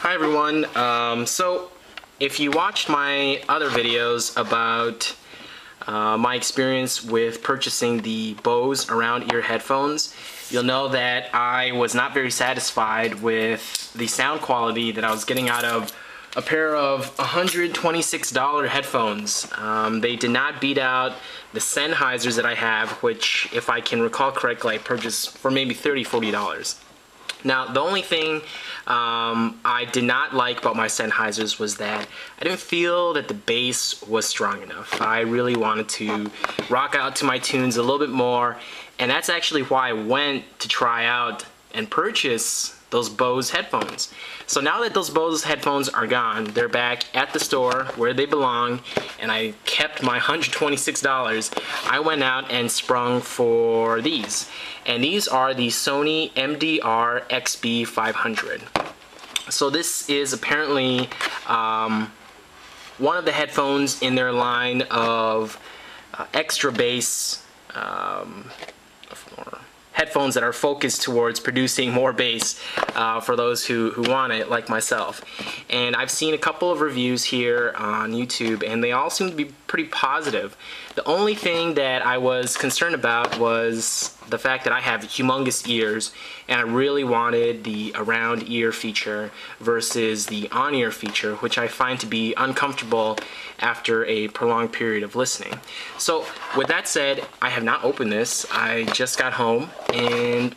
Hi everyone. So if you watched my other videos about my experience with purchasing the Bose around ear headphones, you'll know that I was not very satisfied with the sound quality that I was getting out of a pair of $126 headphones. They did not beat out the Sennheisers that I have, which, if I can recall correctly, I purchased for maybe $30, $40. Now, the only thing I did not like about my Sennheisers was that I didn't feel that the bass was strong enough. I really wanted to rock out to my tunes a little bit more, and that's actually why I went to try out and purchase those Bose headphones. So now that those Bose headphones are gone, they're back at the store where they belong, and I kept my $126, I went out and sprung for these. And these are the Sony MDR-XB500. So this is apparently one of the headphones in their line of extra bass headphones that are focused towards producing more bass for those who want it, like myself. And I've seen a couple of reviews here on YouTube, and they all seem to be pretty positive. The only thing that I was concerned about was the fact that I have humongous ears, and I really wanted the around ear feature versus the on-ear feature, which I find to be uncomfortable after a prolonged period of listening. So with that said, I have not opened this. I just got home, and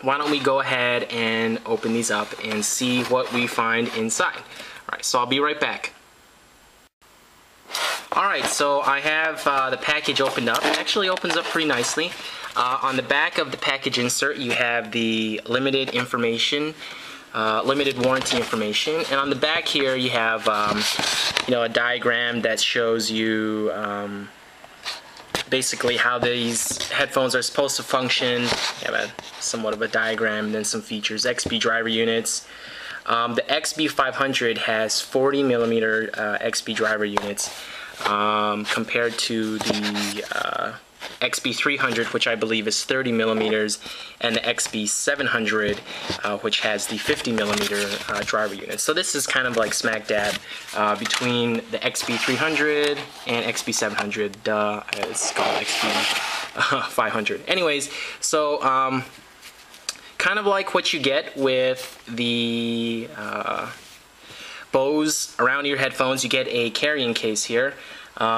why don't we go ahead and open these up and see what we find inside. Alright, so I'll be right back. Alright, so I have the package opened up. It actually opens up pretty nicely. On the back of the package insert, you have the limited information, limited warranty information, and on the back here you have a diagram that shows you basically how these headphones are supposed to function. You have somewhat of a diagram, and then some features. XB driver units. The XB500 has 40 millimeter XB driver units compared to the XB300, which I believe is 30 millimeters, and the XB700, which has the 50 millimeter driver unit. So this is kind of like smack dab between the XB300 and XB700. It's called XB500. Anyways, so kind of like what you get with the Bose around ear headphones, you get a carrying case here.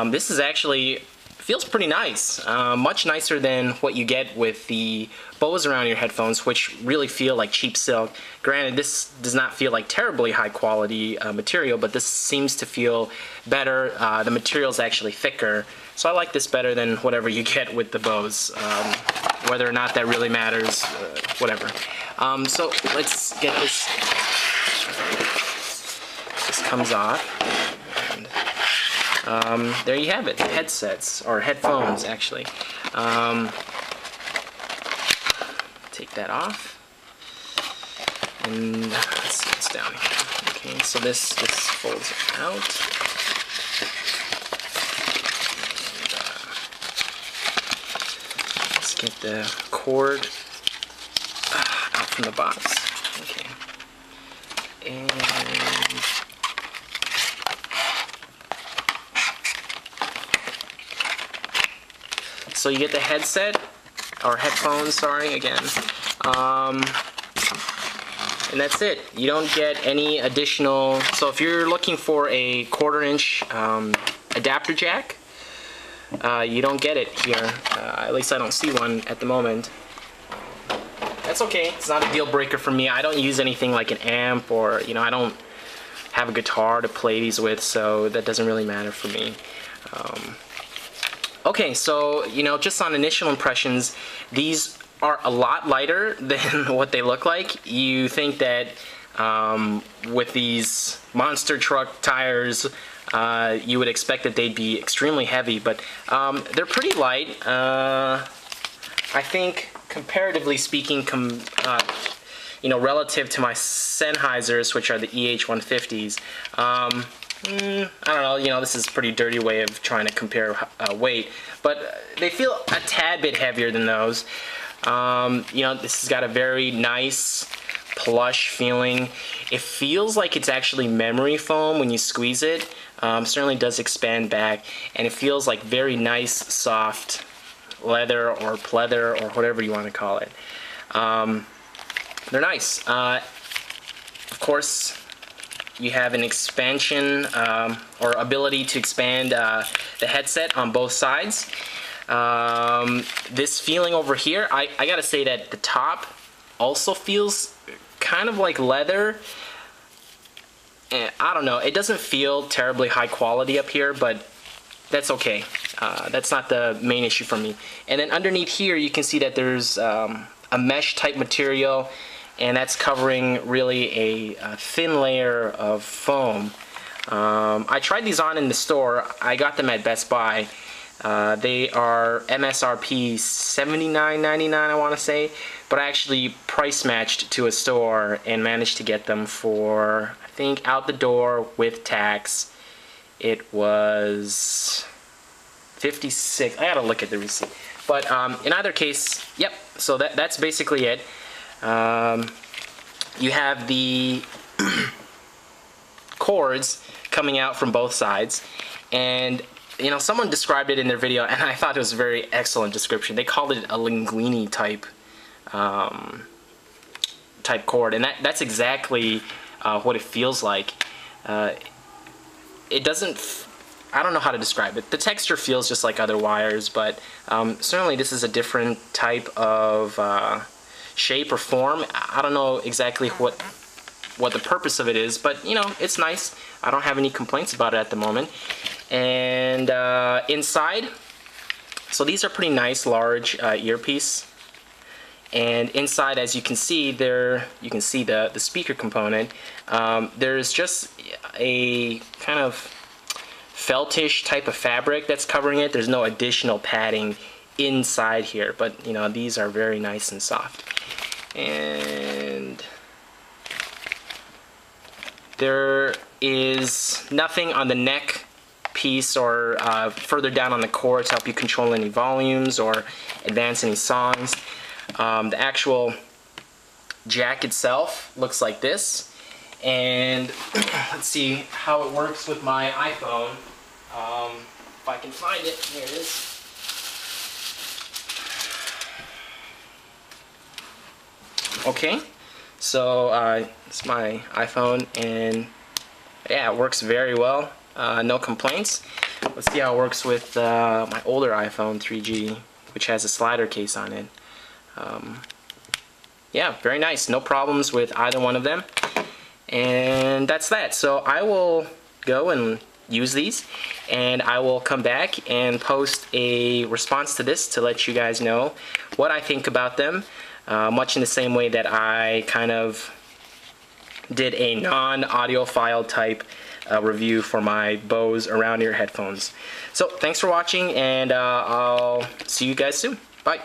This is actually feels pretty nice, much nicer than what you get with the Bose around ear headphones, which really feel like cheap silk. Granted, this does not feel like terribly high quality material, but this seems to feel better. The material is actually thicker, so I like this better than whatever you get with the Bose. Whether or not that really matters, whatever. So let's get this. This comes off. There you have it, headsets, or headphones actually. Take that off, and let's see what's down here. Okay, so this folds out. Let's get the cord out from the box. Okay, and so you get the headset, or headphones, sorry, again, and that's it. You don't get any additional, so if you're looking for a 1/4 inch adapter jack, you don't get it here. At least I don't see one at the moment. That's okay, it's not a deal breaker for me. I don't use anything like an amp, or, I don't have a guitar to play these with, so that doesn't really matter for me. Okay, so, just on initial impressions, these are a lot lighter than what they look like. You think that with these monster truck tires, you would expect that they'd be extremely heavy, but they're pretty light. I think, comparatively speaking, relative to my Sennheisers, which are the EH150s, I don't know, this is a pretty dirty way of trying to compare weight, but they feel a tad bit heavier than those. This has got a very nice plush feeling. It feels like it's actually memory foam when you squeeze it. Certainly does expand back, and it feels like very nice, soft leather or pleather or whatever you want to call it. They're nice. Of course, you have an expansion or ability to expand the headset on both sides. This feeling over here, I gotta say that the top also feels kind of like leather. I don't know, it doesn't feel terribly high quality up here, but that's okay. That's not the main issue for me. And then underneath here you can see that there's a mesh type material, and that's covering really a thin layer of foam. I tried these on in the store. I got them at Best Buy. They are MSRP $79.99, I want to say, but I actually price matched to a store and managed to get them for, I think, out the door with tax, it was $56. I gotta look at the receipt. But in either case, yep, so that's basically it. You have the cords coming out from both sides, and you know, someone described it in their video, and I thought it was a very excellent description. They called it a linguini type cord, and that's exactly what it feels like. It doesn't, I don't know how to describe it. The texture feels just like other wires, but certainly this is a different type of shape or form. I don't know exactly what the purpose of it is, but you know, it's nice. I don't have any complaints about it at the moment. And inside, so these are pretty nice large earpiece, and inside, as you can see there, you can see the speaker component. There's just a kind of feltish type of fabric that's covering it. There's no additional padding inside here, but you know, these are very nice and soft. And there is nothing on the neck piece or further down on the core to help you control any volumes or advance any songs. The actual jack itself looks like this, and let's see how it works with my iPhone. If I can find it, here it is. Okay, so it's my iPhone, and yeah, it works very well. No complaints. Let's see how it works with my older iPhone 3G, which has a slider case on it. Yeah, very nice. No problems with either one of them. And that's that. So I will go and use these, and I will come back and post a response to this to let you guys know what I think about them, much in the same way that I kind of did a non-audiophile type review for my Bose around-ear headphones. So thanks for watching, and I'll see you guys soon. Bye.